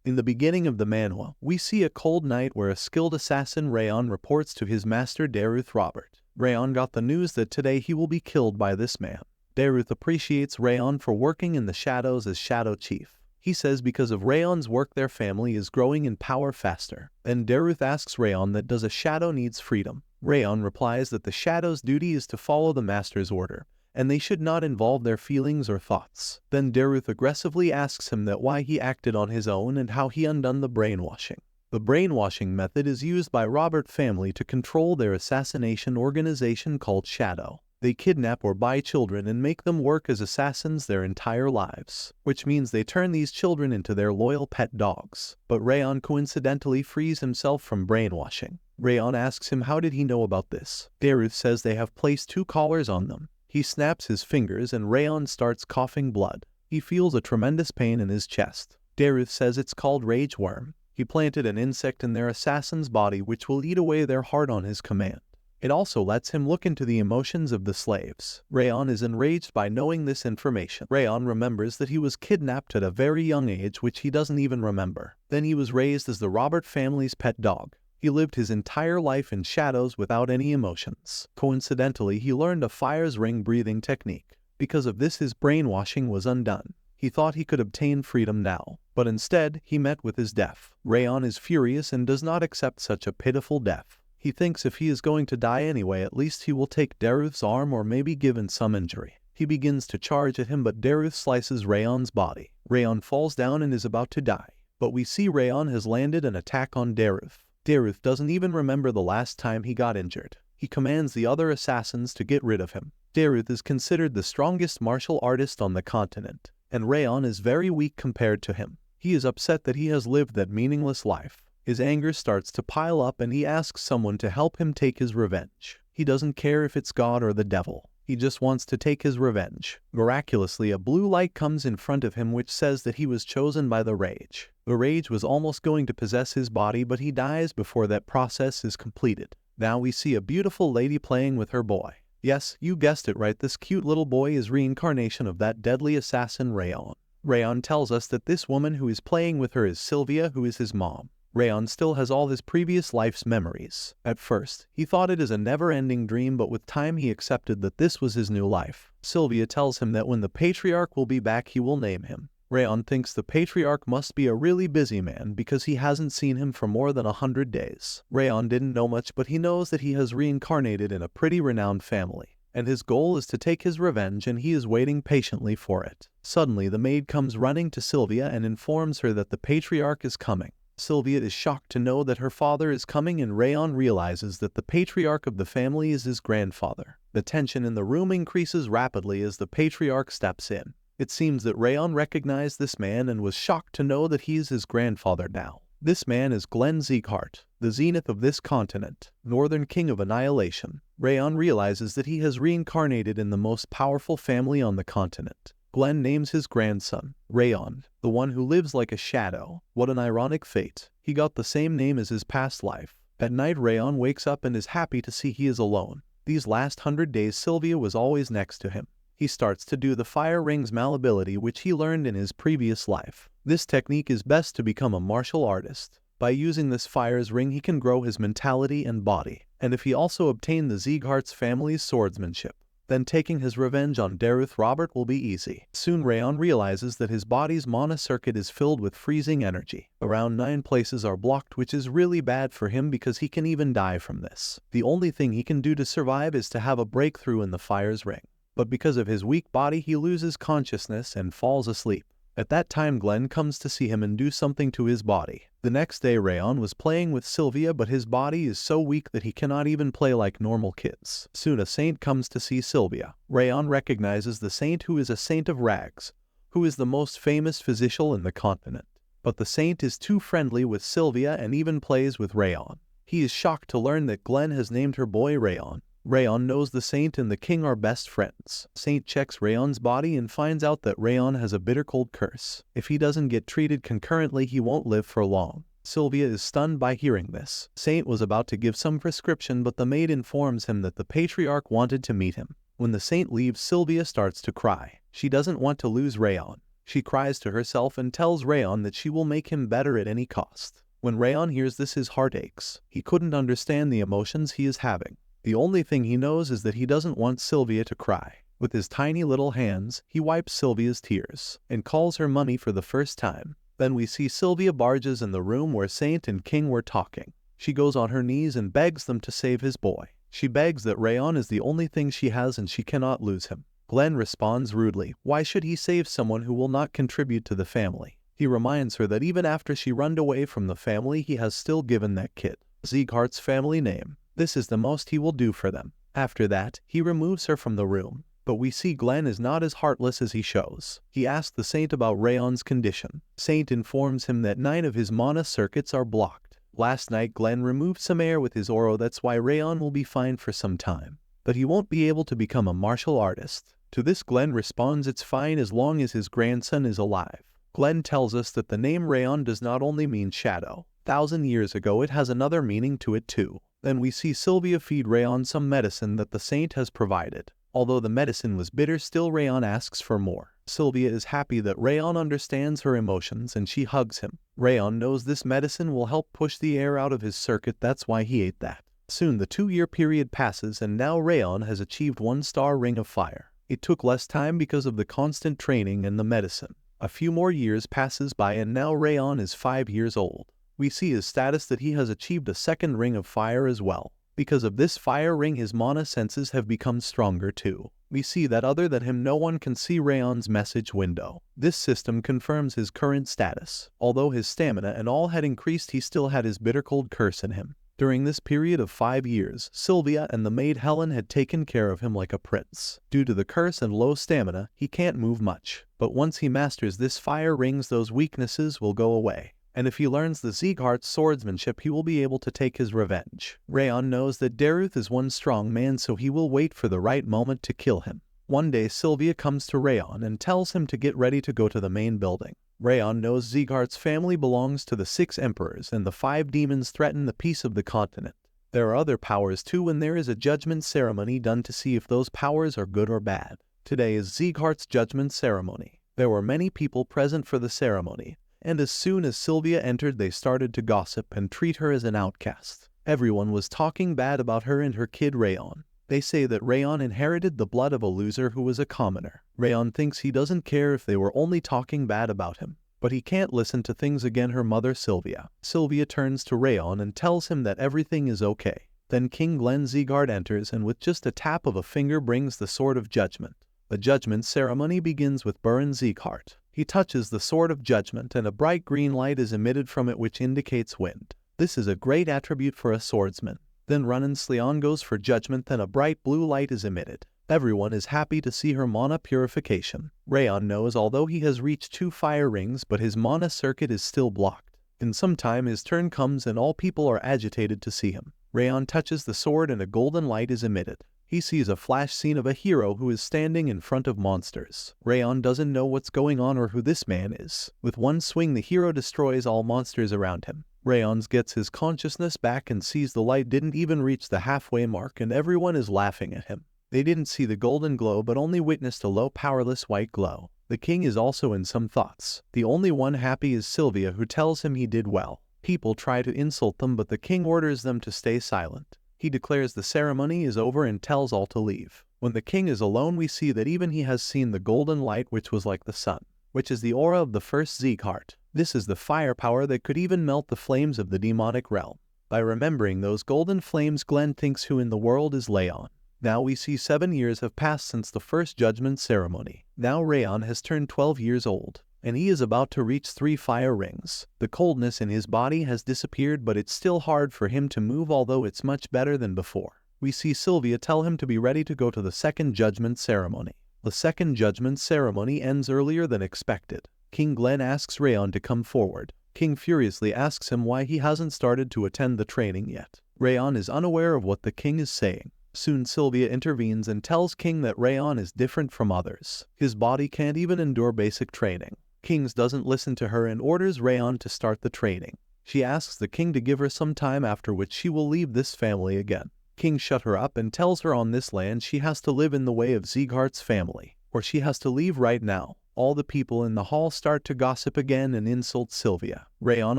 In the beginning of the manhwa, we see a cold night where a skilled assassin Rayon reports to his master Daruth Robert. Rayon got the news that today he will be killed by this man. Daruth appreciates Rayon for working in the shadows as Shadow Chief. He says because of Rayon's work their family is growing in power faster. Then Daruth asks Rayon that does a shadow needs freedom. Rayon replies that the shadow's duty is to follow the master's order, and they should not involve their feelings or thoughts. Then Daruth aggressively asks him that why he acted on his own and how he undone the brainwashing. The brainwashing method is used by Robert family to control their assassination organization called Shadow. They kidnap or buy children and make them work as assassins their entire lives, which means they turn these children into their loyal pet dogs. But Rayon coincidentally frees himself from brainwashing. Rayon asks him how did he know about this. Daruth says they have placed 2 collars on them. He snaps his fingers and Rayon starts coughing blood. He feels a tremendous pain in his chest. Daruth says it's called rage worm. He planted an insect in their assassin's body which will eat away their heart on his command. It also lets him look into the emotions of the slaves. Rayon is enraged by knowing this information. Rayon remembers that he was kidnapped at a very young age which he doesn't even remember. Then he was raised as the Robert family's pet dog. He lived his entire life in shadows without any emotions. Coincidentally, he learned a fire's ring breathing technique. Because of this his brainwashing was undone. He thought he could obtain freedom now, but instead he met with his death. Rayon is furious and does not accept such a pitiful death. He thinks if he is going to die anyway at least he will take Daruth's arm or maybe give him some injury. He begins to charge at him but Daruth slices Rayon's body. Rayon falls down and is about to die, but we see Rayon has landed an attack on Daruth. Daruth doesn't even remember the last time he got injured. He commands the other assassins to get rid of him. Daruth is considered the strongest martial artist on the continent, and Rayon is very weak compared to him. He is upset that he has lived that meaningless life. His anger starts to pile up and he asks someone to help him take his revenge. He doesn't care if it's God or the devil. He just wants to take his revenge. Miraculously, a blue light comes in front of him which says that he was chosen by the rage. The rage was almost going to possess his body but he dies before that process is completed. Now we see a beautiful lady playing with her boy. Yes, you guessed it right, this cute little boy is reincarnation of that deadly assassin Rayon. Rayon tells us that this woman who is playing with her is Sylvia, who is his mom. Rayon still has all his previous life's memories. At first, he thought it is a never-ending dream but with time he accepted that this was his new life. Sylvia tells him that when the patriarch will be back he will name him. Rayon thinks the patriarch must be a really busy man because he hasn't seen him for more than 100 days. Rayon didn't know much but he knows that he has reincarnated in a pretty renowned family, and his goal is to take his revenge and he is waiting patiently for it. Suddenly the maid comes running to Sylvia and informs her that the patriarch is coming. Sylvia is shocked to know that her father is coming and Rayon realizes that the patriarch of the family is his grandfather. The tension in the room increases rapidly as the patriarch steps in. It seems that Rayon recognized this man and was shocked to know that he is his grandfather now. This man is Glenn Sieghart, the zenith of this continent, Northern King of Annihilation. Rayon realizes that he has reincarnated in the most powerful family on the continent. Glenn names his grandson, Rayon, the one who lives like a shadow. What an ironic fate. He got the same name as his past life. At night Rayon wakes up and is happy to see he is alone. These last 100 days Sylvia was always next to him. He starts to do the fire ring's malleability which he learned in his previous life. This technique is best to become a martial artist. By using this fire's ring he can grow his mentality and body. And if he also obtained the Sieghart's family's swordsmanship, then taking his revenge on Daruth Robert will be easy. Soon Rayon realizes that his body's mana circuit is filled with freezing energy. Around 9 places are blocked which is really bad for him because he can even die from this. The only thing he can do to survive is to have a breakthrough in the fire's ring. But because of his weak body he loses consciousness and falls asleep. At that time Glenn comes to see him and do something to his body. The next day Rayon was playing with Sylvia but his body is so weak that he cannot even play like normal kids. Soon a saint comes to see Sylvia. Rayon recognizes the saint who is a saint of rags, who is the most famous physician in the continent. But the saint is too friendly with Sylvia and even plays with Rayon. He is shocked to learn that Glenn has named her boy Rayon. Rayon knows the saint and the king are best friends. Saint checks Rayon's body and finds out that Rayon has a bitter cold curse. If he doesn't get treated concurrently he won't live for long. Sylvia is stunned by hearing this. Saint was about to give some prescription but the maid informs him that the patriarch wanted to meet him. When the saint leaves Sylvia starts to cry. She doesn't want to lose Rayon. She cries to herself and tells Rayon that she will make him better at any cost. When Rayon hears this, his heart aches. He couldn't understand the emotions he is having. The only thing he knows is that he doesn't want Sylvia to cry. With his tiny little hands, he wipes Sylvia's tears and calls her mummy for the first time. Then we see Sylvia barges in the room where Saint and King were talking. She goes on her knees and begs them to save his boy. She begs that Rayon is the only thing she has and she cannot lose him. Glenn responds rudely. Why should he save someone who will not contribute to the family? He reminds her that even after she runned away from the family, he has still given that kid Sieghart's family name. This is the most he will do for them. After that, he removes her from the room. But we see Glenn is not as heartless as he shows. He asks the Saint about Rayon's condition. Saint informs him that 9 of his mana circuits are blocked. Last night Glenn removed some air with his aura, that's why Rayon will be fine for some time. But he won't be able to become a martial artist. To this Glenn responds it's fine as long as his grandson is alive. Glenn tells us that the name Rayon does not only mean shadow. 1,000 years ago it has another meaning to it too. Then we see Sylvia feed Rayon some medicine that the Saint has provided. Although the medicine was bitter, still Rayon asks for more. Sylvia is happy that Rayon understands her emotions and she hugs him. Rayon knows this medicine will help push the air out of his circuit, that's why he ate that. Soon the 2-year period passes and now Rayon has achieved 1-star Ring of Fire. It took less time because of the constant training and the medicine. A few more years passes by and now Rayon is 5 years old. We see his status that he has achieved a 2nd Ring of Fire as well. Because of this fire ring, his mana senses have become stronger too. We see that other than him no one can see Rayon's message window. This system confirms his current status. Although his stamina and all had increased, he still had his bitter cold curse in him. During this period of 5 years, Sylvia and the maid Helen had taken care of him like a prince. Due to the curse and low stamina, he can't move much. But once he masters this fire rings, those weaknesses will go away. And if he learns the Sieghart's swordsmanship, he will be able to take his revenge. Rayon knows that Daruth is one strong man, so he will wait for the right moment to kill him. One day Sylvia comes to Rayon and tells him to get ready to go to the main building. Rayon knows Sieghart's family belongs to the 6 emperors and the 5 demons threaten the peace of the continent. There are other powers too, and there is a judgment ceremony done to see if those powers are good or bad. Today is Sieghart's judgment ceremony. There were many people present for the ceremony. And as soon as Sylvia entered, they started to gossip and treat her as an outcast. Everyone was talking bad about her and her kid Rayon. They say that Rayon inherited the blood of a loser who was a commoner. Rayon thinks he doesn't care if they were only talking bad about him. But he can't listen to things again. Her mother Sylvia. Sylvia turns to Rayon and tells him that everything is okay. Then King Glenn Sieghardt enters and with just a tap of a finger brings the Sword of Judgment. The judgment ceremony begins with Baron Sieghardt. He touches the Sword of Judgment and a bright green light is emitted from it which indicates wind. This is a great attribute for a swordsman. Then Runan Sleon goes for judgment, then a bright blue light is emitted. Everyone is happy to see her mana purification. Rayon knows although he has reached 2 fire rings, but his mana circuit is still blocked. In some time his turn comes and all people are agitated to see him. Rayon touches the sword and a golden light is emitted. He sees a flash scene of a hero who is standing in front of monsters. Rayon doesn't know what's going on or who this man is. With one swing the hero destroys all monsters around him. Rayon gets his consciousness back and sees the light didn't even reach the halfway mark and everyone is laughing at him. They didn't see the golden glow but only witnessed a low powerless white glow. The king is also in some thoughts. The only one happy is Sylvia, who tells him he did well. People try to insult them but the king orders them to stay silent. He declares the ceremony is over and tells all to leave. When the king is alone we see that even he has seen the golden light which was like the sun, which is the aura of the first Sieghardt. This is the firepower that could even melt the flames of the demonic realm. By remembering those golden flames, Glenn thinks who in the world is Rayon. Now we see 7 years have passed since the first judgment ceremony. Now Rayon has turned 12 years old. And he is about to reach 3 fire rings. The coldness in his body has disappeared but it's still hard for him to move, although it's much better than before. We see Sylvia tell him to be ready to go to the 2nd judgment ceremony. The 2nd judgment ceremony ends earlier than expected. King Glenn asks Rayon to come forward. King furiously asks him why he hasn't started to attend the training yet. Rayon is unaware of what the king is saying. Soon Sylvia intervenes and tells King that Rayon is different from others. His body can't even endure basic training. King doesn't listen to her and orders Rayon to start the training. She asks the king to give her some time, after which she will leave this family again. King shut her up and tells her on this land she has to live in the way of Sieghart's family, or she has to leave right now. all the people in the hall start to gossip again and insult Sylvia. Rayon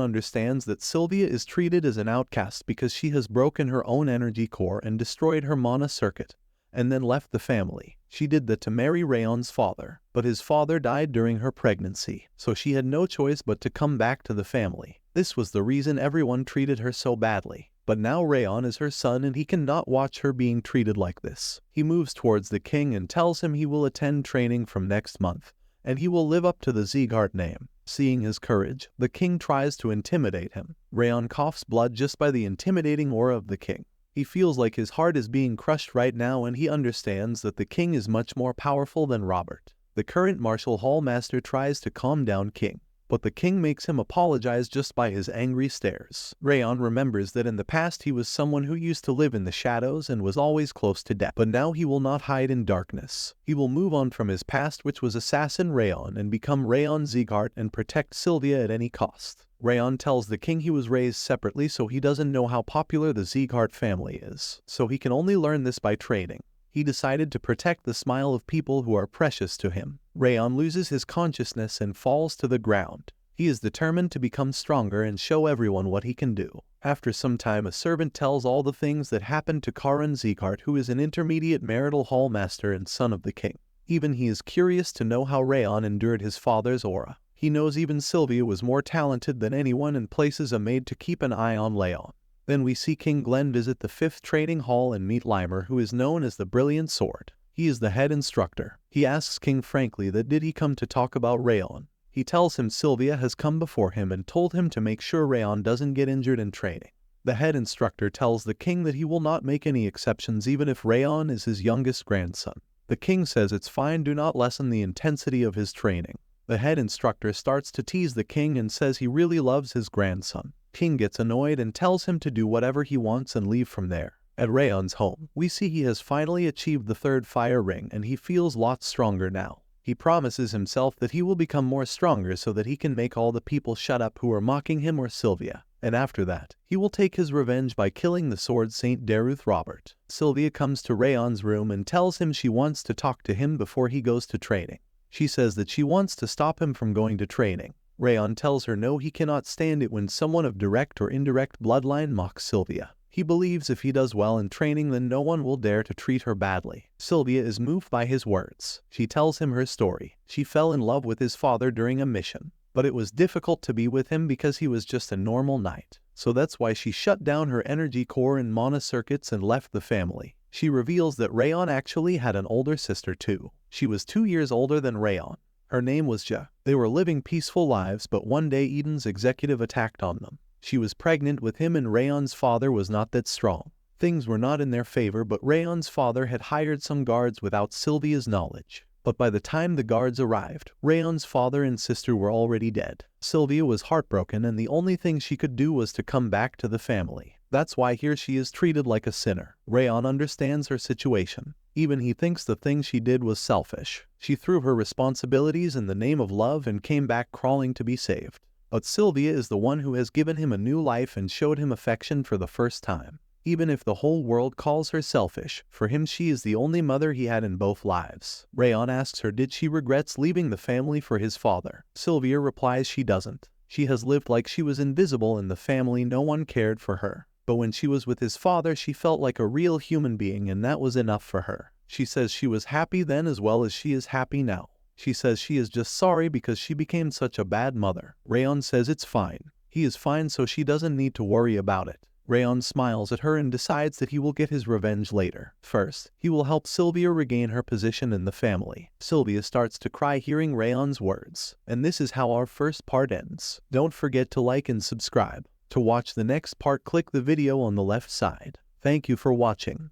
understands that Sylvia is treated as an outcast because she has broken her own energy core and destroyed her mana circuit, and then left the family. She did that to marry Rayon's father, but his father died during her pregnancy, so she had no choice but to come back to the family. This was the reason everyone treated her so badly. But now Rayon is her son and he cannot watch her being treated like this. He moves towards the king and tells him he will attend training from next month, and he will live up to the Zeegart name. Seeing his courage, the king tries to intimidate him. Rayon coughs blood just by the intimidating aura of the king. He feels like his heart is being crushed right now, and he understands that the king is much more powerful than Robert. The current martial hall master tries to calm down King, but the king makes him apologize just by his angry stares. Rayon remembers that in the past he was someone who used to live in the shadows and was always close to death, but now he will not hide in darkness. He will move on from his past, which was assassin Rayon, and become Rayon Zeegart and protect Sylvia at any cost. Rayon tells the king he was raised separately, so he doesn't know how popular the Zeegart family is, so he can only learn this by training. He decided to protect the smile of people who are precious to him. Rayon loses his consciousness and falls to the ground. He is determined to become stronger and show everyone what he can do. After some time, a servant tells all the things that happened to Karan Zeegart, who is an intermediate marital hall master and son of the king. Even he is curious to know how Rayon endured his father's aura. He knows even Sylvia was more talented than anyone and places a maid to keep an eye on Rayon. Then we see King Glenn visit the 5th training hall and meet Limer, who is known as the Brilliant Sword. He is the head instructor. He asks King frankly that did he come to talk about Rayon. He tells him Sylvia has come before him and told him to make sure Rayon doesn't get injured in training. The head instructor tells the king that he will not make any exceptions even if Rayon is his youngest grandson. The king says it's fine, do not lessen the intensity of his training. The head instructor starts to tease the king and says he really loves his grandson. King gets annoyed and tells him to do whatever he wants and leave from there. At Rayon's home, we see he has finally achieved the 3rd fire ring and he feels lots stronger now. He promises himself that he will become more stronger so that he can make all the people shut up who are mocking him or Sylvia. And after that, he will take his revenge by killing the Sword Saint Daruth Robert. Sylvia comes to Rayon's room and tells him she wants to talk to him before he goes to training. She says that she wants to stop him from going to training. Rayon tells her no, he cannot stand it when someone of direct or indirect bloodline mocks Sylvia. He believes if he does well in training, then no one will dare to treat her badly. Sylvia is moved by his words. She tells him her story. She fell in love with his father during a mission, but it was difficult to be with him because he was just a normal knight. So that's why she shut down her energy core and mana circuits and left the family. She reveals that Rayon actually had an older sister too. She was 2 years older than Rayon. Her name was Ja. They were living peaceful lives, but one day Eden's executive attacked on them. She was pregnant with him and Rayon's father was not that strong. Things were not in their favor, but Rayon's father had hired some guards without Sylvia's knowledge. But by the time the guards arrived, Rayon's father and sister were already dead. Sylvia was heartbroken and the only thing she could do was to come back to the family. That's why here she is treated like a sinner. Rayon understands her situation. Even he thinks the thing she did was selfish. She threw her responsibilities in the name of love and came back crawling to be saved. But Sylvia is the one who has given him a new life and showed him affection for the first time. Even if the whole world calls her selfish, for him she is the only mother he had in both lives. Rayon asks her did she regrets leaving the family for his father. Sylvia replies she doesn't. She has lived like she was invisible in the family, no one cared for her. But when she was with his father, she felt like a real human being and that was enough for her. She says she was happy then as well as she is happy now. She says she is just sorry because she became such a bad mother. Rayon says it's fine. He is fine, so she doesn't need to worry about it. Rayon smiles at her and decides that he will get his revenge later. First, he will help Sylvia regain her position in the family. Sylvia starts to cry hearing Rayon's words. And this is how our first part ends. Don't forget to like and subscribe. To watch the next part, click the video on the left side. Thank you for watching.